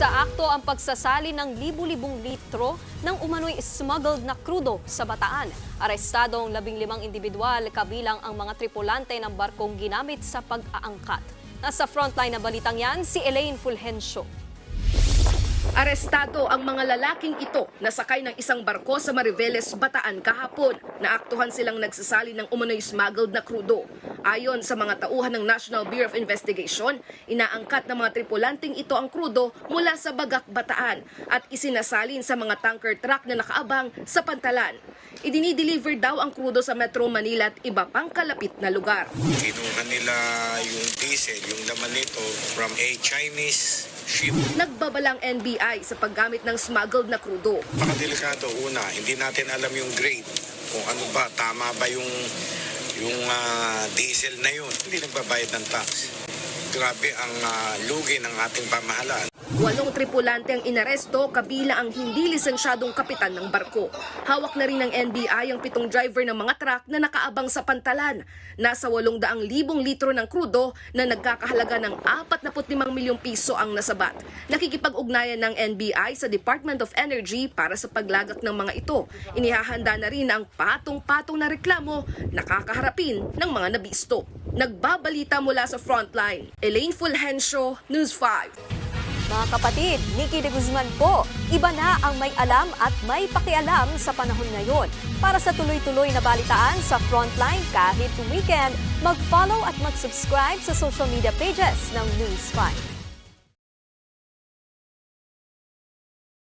Sa akto ang pagsasali ng libu-libong litro ng umano'y smuggled na krudo sa Bataan. Arestado ang 15 individual kabilang ang mga tripulante ng barkong ginamit sa pag-aangkat. Nasa frontline na balitang yan si Elaine Fulgencio. Arestado ang mga lalaking ito na sakay ng isang barko sa Mariveles, Bataan kahapon. Naaktuhan silang nagsasali ng umano'y smuggled na krudo. Ayon sa mga tauhan ng National Bureau of Investigation, inaangkat ng mga tripulanteng ito ang krudo mula sa Bagak, Bataan at isinasalin sa mga tanker truck na nakaabang sa Pantalan. Idinideliver daw ang krudo sa Metro Manila at iba pang kalapit na lugar. Kinuha nila yung diesel, yung laman nito from a Chinese ship. Nagbabalang NBI sa paggamit ng smuggled na krudo. Napakadelikado. Una, hindi natin alam yung grade. Kung ano ba, tama ba yung diesel na yun. Hindi nagbabayad ng tax. Grabe ang lugi ng ating pamahalaan. 8 tripulante ang inaresto, kabila ang hindi lisensyadong kapitan ng barko. Hawak na rin ng NBI ang 7 driver ng mga truck na nakaabang sa Pantalan. Nasa 800,000 litro ng krudo na nagkakahalaga ng 45 milyong piso ang nasabat. Nakikipag-ugnayan ng NBI sa Department of Energy para sa paglagak ng mga ito. Inihahanda na rin ang patong-patong na reklamo na kakaharapin ng mga nabisto. Nagbabalita mula sa frontline, Elaine Fulgencio, News 5. Mga kapatid, Nikki de Guzman po. Iba na ang may alam at may pakialam sa panahon ngayon. Para sa tuloy-tuloy na balitaan sa Frontline kahit weekend, mag-follow at mag-subscribe sa social media pages ng News 5.